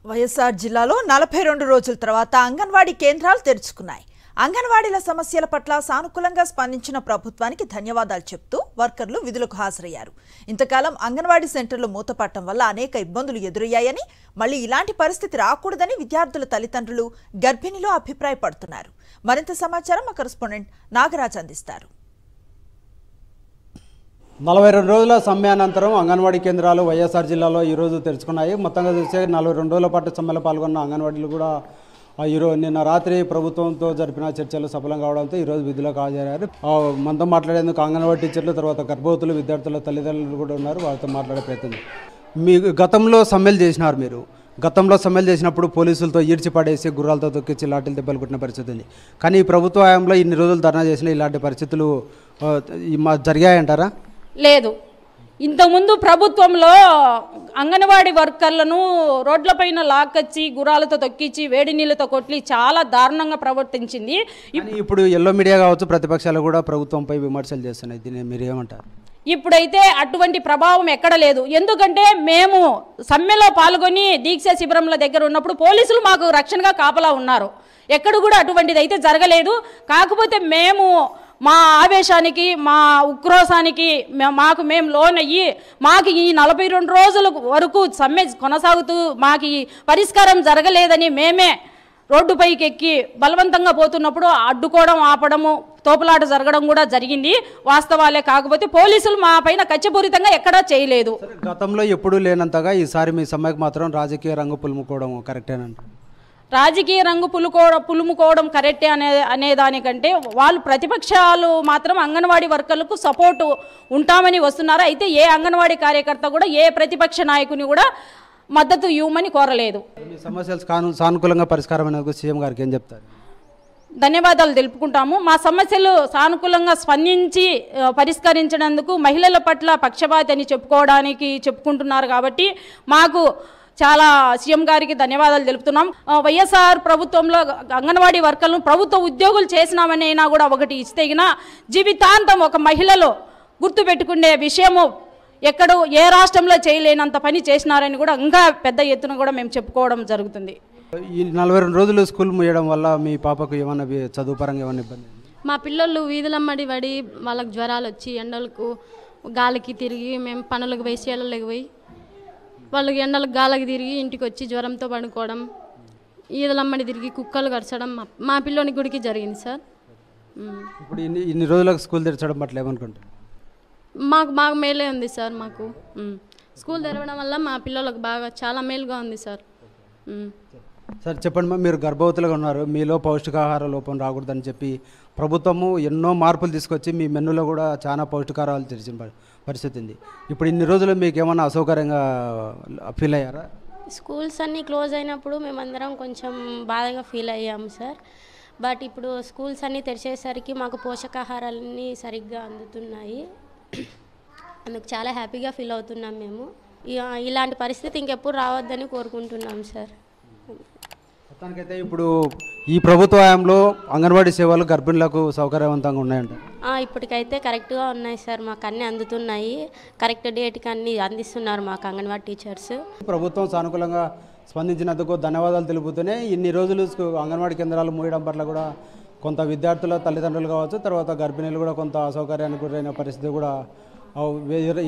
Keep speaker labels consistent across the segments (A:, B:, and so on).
A: వైఎస్ఆర్ జిల్లాలో 42 రోజుల తర్వాత అంగన్వాడీ కేంద్రాలు తెరుచుకున్నాయి. అంగన్వాడీల సమస్యల పట్ల సానుకూలంగా స్పందించిన ప్రభుత్వానికి ధన్యవాదాలు చెప్తూ వర్కర్లు విధులకు హాజరయ్యారు. ఇంతకాలం అంగన్వాడీ సెంటర్లు మూతపడటం వల్ల అనేక ఇబ్బందులు ఎదురయ్యాయని, మళ్లీ ఇలాంటి పరిస్థితి రాకూడదని విద్యార్థుల తల్లిదండ్రులు, గర్భిణీలు అభిప్రాయపడుతున్నారు. మరింత సమాచారం మా కరెస్పాండెంట్ నాగరాజ్ అందిస్తారు.
B: 42 రోజుల సమ్మె అంగన్వాడీ కేంద్రాలు వైఎస్ఆర్ జిల్లాలో ఈరోజు తెరుచుకున్నాయి. మొత్తంగా చూస్తే 42 రోజుల పాటు సమ్మెలో పాల్గొన్న అంగన్వాడీలు కూడా నిన్న రాత్రి ప్రభుత్వంతో జరిపిన చర్చలు సఫలం కావడంతో ఈరోజు విధులకు హాజరయ్యారు. మనతో మాట్లాడేందుకు అంగన్వాడీ టీచర్లు, తర్వాత గర్భవతులు, విద్యార్థుల తల్లిదండ్రులు కూడా ఉన్నారు. వారితో మాట్లాడే ప్రయత్నం. మీ గతంలో సమ్మెలు చేసినారు. మీరు గతంలో సమ్మెలు చేసినప్పుడు పోలీసులతో ఈడ్చిపడేసి గుర్రాలతో తొక్కించి లాఠీలు దెబ్బలు కొట్టిన పరిస్థితి ఉంది. కానీ ఈ ప్రభుత్వ హయాంలో ఇన్ని రోజులు ధర్నా చేసిన ఇలాంటి పరిస్థితులు జరిగాయంటారా?
C: లేదు. ఇంతకుముందు ప్రభుత్వంలో అంగన్వాడీ వర్కర్లను రోడ్లపైన లాక్కొచ్చి గుర్రాలతో తొక్కించి వేడి నీళ్ళతో కొట్టి చాలా దారుణంగా ప్రవర్తించింది.
B: ఇప్పుడు ఎల్లో మీడియా కావచ్చు, ప్రతిపక్షాలు కూడా ప్రభుత్వంపై విమర్శలు చేస్తున్నాయి. దీన్ని మీరు ఏమంటారు?
C: ఇప్పుడైతే అటువంటి ప్రభావం ఎక్కడ లేదు. ఎందుకంటే మేము సమ్మెలో పాల్గొని దీక్ష శిబిరంల దగ్గర ఉన్నప్పుడు పోలీసులు మాకు రక్షణగా కాపలా ఉన్నారు. ఎక్కడ కూడా అటువంటిది అయితే జరగలేదు. కాకపోతే మేము మా ఆవేశానికి, మా ఉక్రోశానికి మేము లోన్ అయ్యి మాకు ఈ 42 రోజుల వరకు సమ్మె కొనసాగుతూ మాకు ఈ పరిష్కారం జరగలేదని మేమే రోడ్డుపైకి ఎక్కి బలవంతంగా పోతున్నప్పుడు అడ్డుకోవడం, ఆపడము, తోపులాట జరగడం కూడా జరిగింది. వాస్తవాలే. కాకపోతే పోలీసులు మా పైన కచ్చపూరితంగా ఎక్కడా చేయలేదు.
B: గతంలో ఎప్పుడూ లేనంతగా ఈసారి మీ సమ్మెకు మాత్రం రాజకీయ రంగు పులుముకోవడం కరెక్టేనంట?
C: రాజకీయ రంగు పులుముకోవడం కరెక్టే అనేదానికంటే వాళ్ళు ప్రతిపక్షాలు మాత్రం అంగన్వాడీ వర్కర్లకు సపోర్టు ఉంటామని వస్తున్నారు. అయితే ఏ అంగన్వాడీ కార్యకర్త కూడా ఏ ప్రతిపక్ష నాయకుని కూడా మద్దతు ఇవ్వమని కోరలేదు.
B: మీ సమస్యలు సానుకూలంగా పరిష్కారం అనేది సీఎం గారికి ఏం చెప్తారు?
C: ధన్యవాదాలు తెలుపుకుంటాము. మా సమస్యలు సానుకూలంగా స్పందించి పరిష్కరించినందుకు మహిళల పట్ల పక్షపాతి అని చెప్పుకుంటున్నారు. కాబట్టి మాకు చాలా సీఎం గారికి ధన్యవాదాలు తెలుపుతున్నాం. వైఎస్ఆర్ ప్రభుత్వంలో అంగన్వాడీ వర్కర్లను ప్రభుత్వ ఉద్యోగులు చేసినామనైనా కూడా ఒకటి ఇస్తేగినా జీవితాంతం ఒక మహిళలో గుర్తుపెట్టుకునే విషయము ఎక్కడో ఏ రాష్ట్రంలో చేయలేనంత పని చేసినారని కూడా ఇంకా పెద్ద ఎత్తున కూడా మేము చెప్పుకోవడం జరుగుతుంది.
B: ఈ 42 రోజులు స్కూల్ ముయ్యడం వల్ల మీ పాపకు ఏమన్నా చదువు పరంగా ఏమన్నా ఇబ్బంది?
D: మా పిల్లలు వీధులమ్మడి పడి వాళ్ళకి జ్వరాలు వచ్చి ఎండలకు గాలికి తిరిగి మేము పనులకు పోయి చేలలకు పోయి వాళ్ళకి ఎండలకు గాలికి తిరిగి ఇంటికి వచ్చి జ్వరంతో పడుకోవడం, ఈదలమ్మడి తిరిగి కుక్కలు కరచడం మా పిల్లోని గుడికి జరిగింది సార్.
B: ఇప్పుడు ఇన్ని రోజులకు స్కూల్ తెరచడం పట్ల ఏమనుకుంటారు?
D: మాకు మేలే ఉంది సార్. మాకు స్కూల్ తెరవడం వల్ల మా పిల్లలకు బాగా చాలా మేలుగా ఉంది సార్.
B: సార్ చెప్పండి, మీరు గర్భవతులుగా ఉన్నారు. మీలో పౌష్టికాహార లోపం రాకూడదని చెప్పి ప్రభుత్వము ఎన్నో మార్పులు తీసుకొచ్చి మీ మెన్నులో కూడా చాలా పౌష్టికాహారాలు తెరిచిన పరిస్థితి ఉంది. ఇప్పుడు ఇన్ని రోజులు మీకు ఏమన్నా అసౌకర్యంగా ఫీల్ అయ్యారా?
E: స్కూల్స్ అన్నీ క్లోజ్ అయినప్పుడు మేమందరం కొంచెం బాధగా ఫీల్ అయ్యాము సార్. బట్ ఇప్పుడు స్కూల్స్ అన్నీ తెరిచేసరికి మాకు పోషకాహారాలన్నీ సరిగ్గా అందుతున్నాయి. అందుకు చాలా హ్యాపీగా ఫీల్ అవుతున్నాం మేము. ఇలాంటి పరిస్థితి ఇంకెప్పుడు రావద్దని కోరుకుంటున్నాం సార్.
B: మొత్తానికైతే ఇప్పుడు ఈ ప్రభుత్వ హయాంలో అంగన్వాడీ సేవలు గర్భిణులకు సౌకర్యవంతంగా ఉన్నాయంట?
E: ఇప్పటికైతే కరెక్ట్గా ఉన్నాయి సార్. మాకు అన్నీ అందుతున్నాయి. కరెక్ట్ డేట్కి అన్నీ అందిస్తున్నారు మాకు అంగన్వాడీ టీచర్స్. ప్రభుత్వం
B: సానుకూలంగా స్పందించినందుకు ధన్యవాదాలు తెలుపుతూనే ఇన్ని రోజులు అంగన్వాడీ కేంద్రాలు మూయడం పట్ల కూడా కొంత విద్యార్థుల తల్లిదండ్రులు కావచ్చు, తర్వాత గర్భిణీలు కూడా కొంత అసౌకర్యానికి గురైన పరిస్థితి కూడా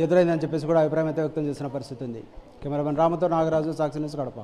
B: ఎదురైందని చెప్పేసి కూడా అభిప్రాయం అయితే వ్యక్తం చేసిన పరిస్థితి ఉంది. కెమెరామెన్ రామతో నాగరాజు, సాక్షి న్యూస్, కడప.